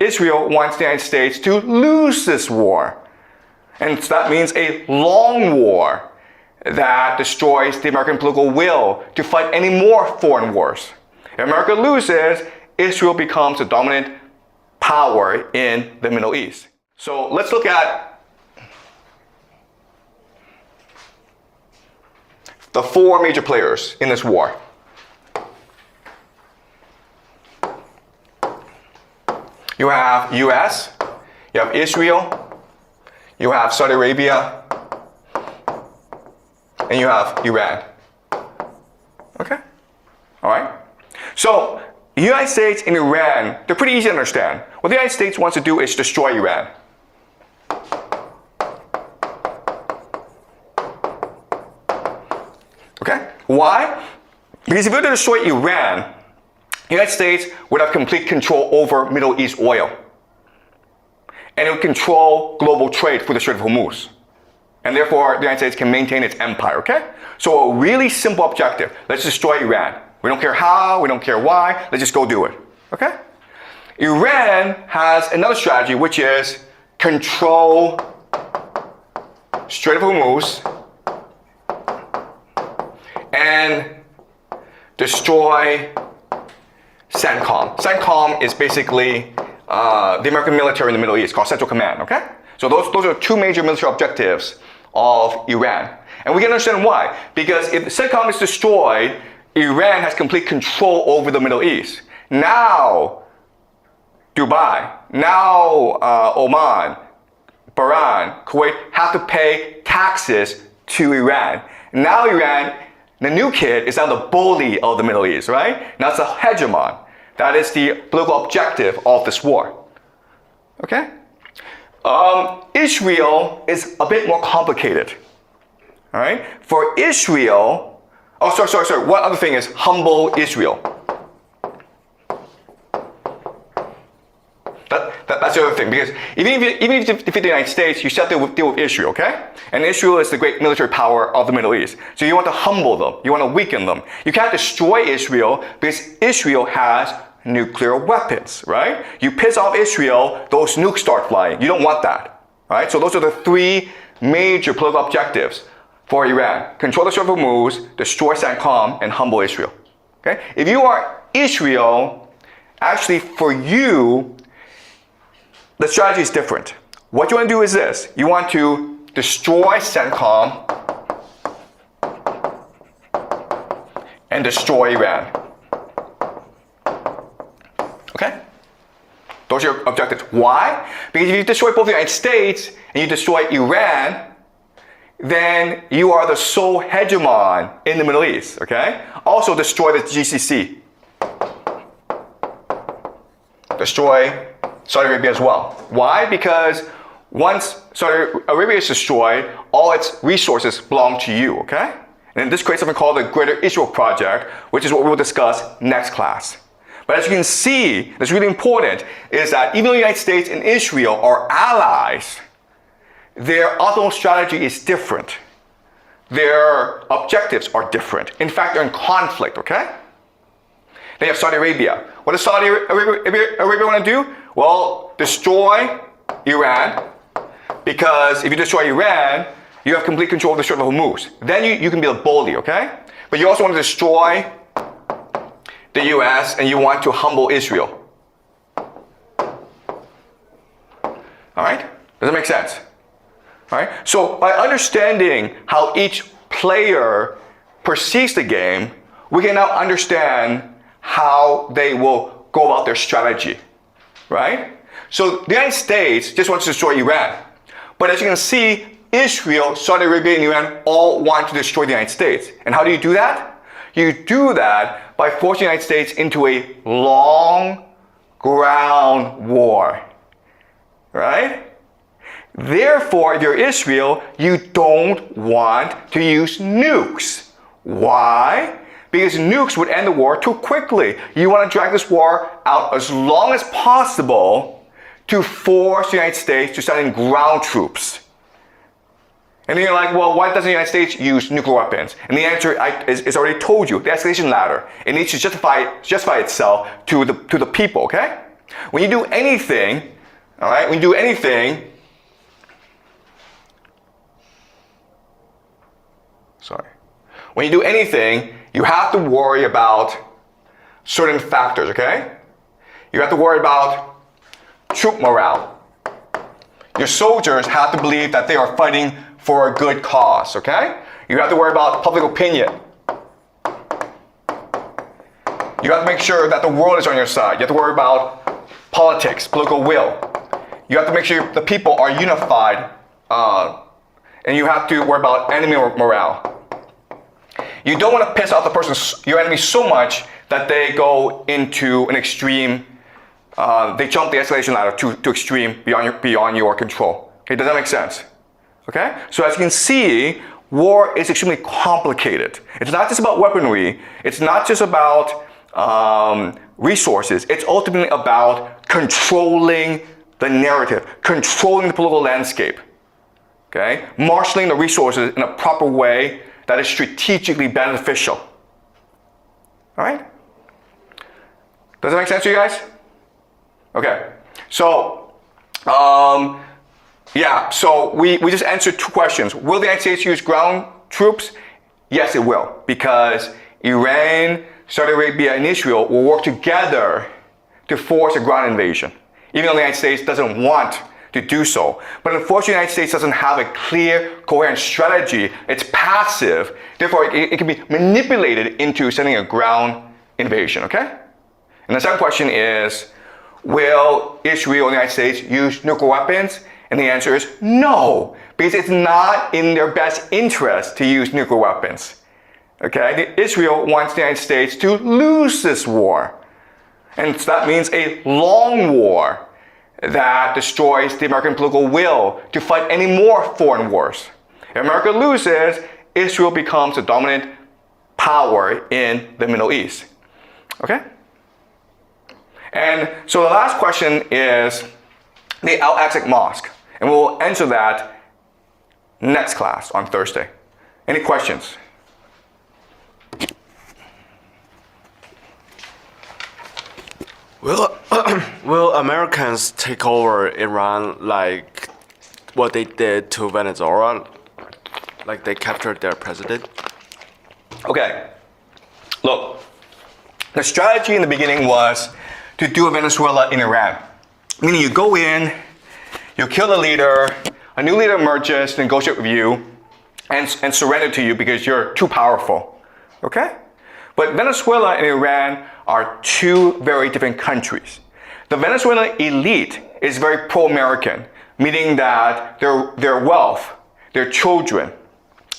Israel wants the United States to lose this war. And so that means a long war that destroys the American political will to fight any more foreign wars. If America loses, Israel becomes the dominant power in the Middle East. So let's look at the four major players in this war. You have US, you have Israel, you have Saudi Arabia, and you have Iran. Okay? All right? So, the United States and Iran, they're pretty easy to understand. What the United States wants to do is destroy Iran. Okay? Why? Because if we were to destroy Iran, the United States would have complete control over Middle East oil. And it would control global trade through the Strait of Hormuz. And therefore, the United States can maintain its empire, okay? So a really simple objective. Let's destroy Iran. We don't care how, we don't care why, let's just go do it, okay? Iran has another strategy, which is control Strait of Hormuz and destroy CENTCOM. CENTCOM is basically the American military in the Middle East, called Central Command, okay? So those are two major military objectives of Iran. And we can understand why. Because if CENTCOM is destroyed, Iran has complete control over the Middle East. Now, Dubai, now Oman, Bahrain, Kuwait have to pay taxes to Iran. Now Iran, the new kid, is now the bully of the Middle East, right? Now it's a hegemon. That is the political objective of this war. Okay? Israel is a bit more complicated. All right? For Israel, sorry. One other thing is humble Israel. That's the other thing, because even if you defeat the United States, you still have to deal with Israel, okay? And Israel is the great military power of the Middle East. So you want to humble them, you want to weaken them. You can't destroy Israel because Israel has nuclear weapons, right? You piss off Israel, those nukes start flying. You don't want that, right? So those are the three major political objectives for Iran. Control the Strait of Hormuz, destroy CENTCOM, and humble Israel, okay? If you are Israel, actually for you, the strategy is different. What you want to do is this. You want to destroy CENTCOM and destroy Iran. Okay? Those are your objectives. Why? Because if you destroy both the United States and you destroy Iran, then you are the sole hegemon in the Middle East, okay? Also destroy the GCC. Destroy Saudi Arabia as well. Why? Because once Saudi Arabia is destroyed, all its resources belong to you, okay? And this creates something called the Greater Israel Project, which is what we will discuss next class. But as you can see, that's really important, is that even though the United States and Israel are allies, their ultimate strategy is different. Their objectives are different. In fact, they're in conflict, okay? Then you have Saudi Arabia. What does Saudi Arabia want to do? Well, destroy Iran, because if you destroy Iran, you have complete control of the Strait of Hormuz. Then you can be the bully, okay? But you also want to destroy the US and you want to humble Israel. All right? Does that make sense? All right? So by understanding how each player perceives the game, we can now understand how they will go about their strategy. Right? So the United States just wants to destroy Iran. But as you can see, Israel, Saudi Arabia, and Iran all want to destroy the United States. And how do you do that? You do that by forcing the United States into a long ground war. Right? Therefore, if you're Israel, you don't want to use nukes. Why? Because nukes would end the war too quickly. You want to drag this war out as long as possible to force the United States to send in ground troops. And then you're like, well, why doesn't the United States use nuclear weapons? And the answer is already told you, the escalation ladder. It needs to justify itself to the people, okay? When you do anything, all right, when you do anything, when you do anything, you have to worry about certain factors, okay? You have to worry about troop morale. Your soldiers have to believe that they are fighting for a good cause, okay? You have to worry about public opinion. You have to make sure that the world is on your side. You have to worry about politics, political will. You have to make sure the people are unified, and you have to worry about enemy morale. You don't want to piss off your enemy so much that they go into an extreme, they jump the escalation ladder to extreme beyond your control. Okay, does that make sense? Okay? So as you can see, war is extremely complicated. It's not just about weaponry. It's not just about resources. It's ultimately about controlling the narrative, controlling the political landscape. Okay? Marshaling the resources in a proper way that is strategically beneficial. All right? Does that make sense to you guys? Okay. So, so we just answered two questions. Will the United States use ground troops? Yes, it will, because Iran, Saudi Arabia, and Israel will work together to force a ground invasion, even though the United States doesn't want to do so. But unfortunately, the United States doesn't have a clear, coherent strategy. It's passive. Therefore, it can be manipulated into sending a ground invasion, okay? And the second question is, will Israel and the United States use nuclear weapons? And the answer is no, because it's not in their best interest to use nuclear weapons. Okay? Israel wants the United States to lose this war. And so that means a long war that destroys the American political will to fight any more foreign wars. If America loses, Israel becomes the dominant power in the Middle East. Okay? And so the last question is the Al-Aqsa Mosque. And we'll answer that next class on Thursday. Any questions? Will Americans take over Iran like what they did to Venezuela? Like they captured their president? Okay. Look, the strategy in the beginning was to do a Venezuela in Iran. Meaning you go in, you kill the leader, a new leader emerges to negotiate with you and surrender to you because you're too powerful. Okay? But Venezuela and Iran are two very different countries. The Venezuelan elite is very pro-American, meaning that their wealth, their children,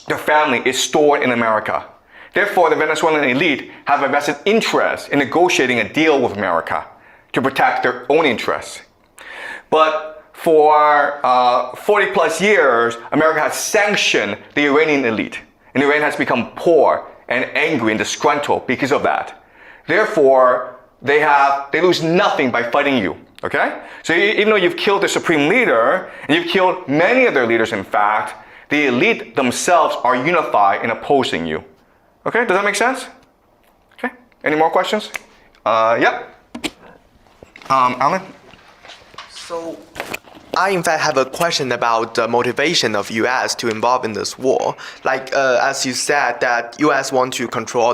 their family is stored in America. Therefore, the Venezuelan elite have a vested interest in negotiating a deal with America to protect their own interests. But for 40 plus years, America has sanctioned the Iranian elite, and Iran has become poor and angry and disgruntled because of that. Therefore, they lose nothing by fighting you, okay? So even though you've killed the supreme leader, and you've killed many of their leaders in fact, the elite themselves are unified in opposing you. Okay, does that make sense? Okay, any more questions? Yep. Alan? So, I in fact have a question about the motivation of U.S. to involve in this war. Like as you said, that U.S. want to control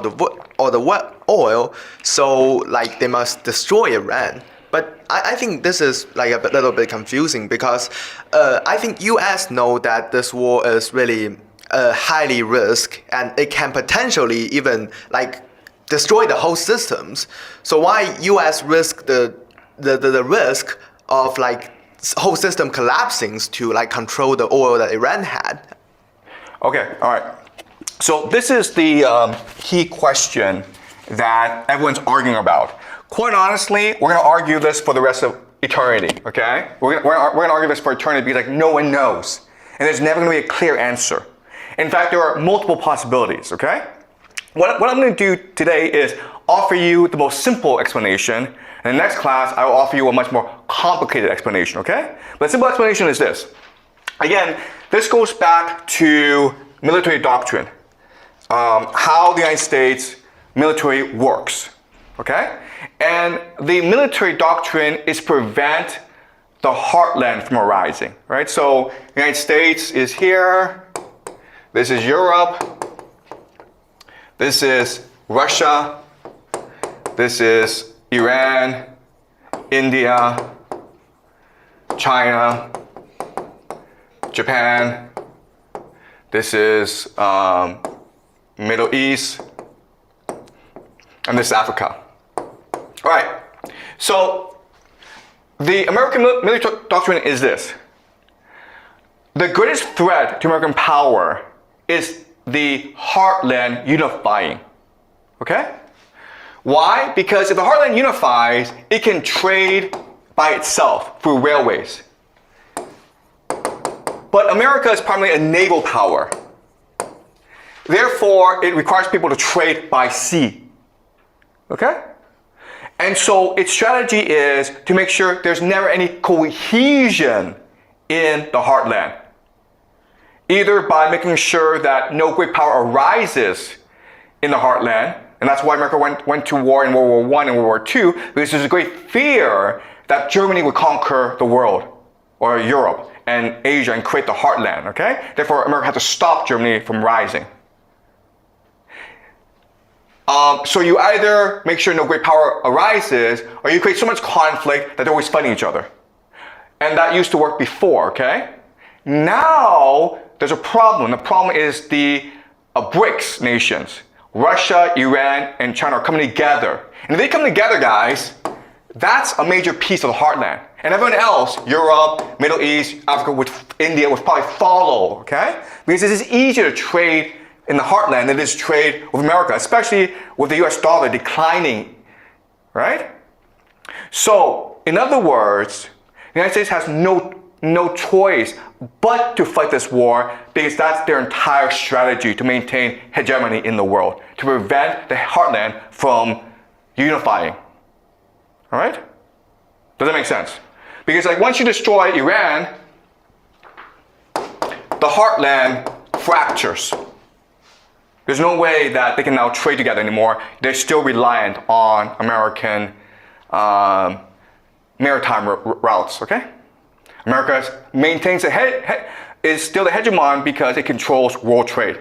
all the oil, so like they must destroy Iran. But I think this is like a little bit confusing because I think U.S. know that this war is really highly risk and it can potentially even like destroy the whole systems. So why U.S. risk the risk of like whole system collapsing to like control the oil that Iran had? Okay, all right. So this is the key question that everyone's arguing about. Quite honestly, we're going to argue this for the rest of eternity, okay? We're going to argue this for eternity because like no one knows. And there's never going to be a clear answer. In fact, there are multiple possibilities, okay? What I'm going to do today is offer you the most simple explanation. In the next class, I will offer you a much more complicated explanation, okay? But the simple explanation is this. Again, this goes back to military doctrine, how the United States military works. okay? And the military doctrine is prevent the heartland from arising, right? So the United States is here, this is Europe, this is Russia, this is Iran, India, China, Japan, this is Middle East, and this is Africa. All right, so the American military doctrine is this. The greatest threat to American power is the heartland unifying, okay? Why? Because if the heartland unifies, it can trade by itself through railways. But America is primarily a naval power. Therefore, it requires people to trade by sea, okay? And so its strategy is to make sure there's never any cohesion in the heartland. Either by making sure that no great power arises in the heartland, and that's why America went to war in World War I and World War II, because there's a great fear that Germany would conquer the world, or Europe and Asia, and create the heartland, okay? Therefore, America had to stop Germany from rising. So you either make sure no great power arises, or you create so much conflict that they're always fighting each other. And that used to work before, okay? Now, there's a problem. The problem is the BRICS nations. Russia, Iran, and China are coming together. And if they come together, guys, that's a major piece of the heartland. And everyone else, Europe, Middle East, Africa, India, would probably follow, okay? Because it is easier to trade in the heartland than it is to trade with America, especially with the US dollar declining, right? So, in other words, the United States has no choice but to fight this war because that's their entire strategy to maintain hegemony in the world, to prevent the heartland from unifying. All right? Does that make sense? Because like once you destroy Iran, the heartland fractures. There's no way that they can now trade together anymore. They're still reliant on American maritime routes, okay? America maintains is still the hegemon because it controls world trade.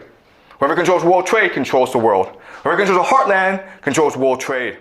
Whoever controls world trade controls the world. Whoever controls the heartland controls world trade.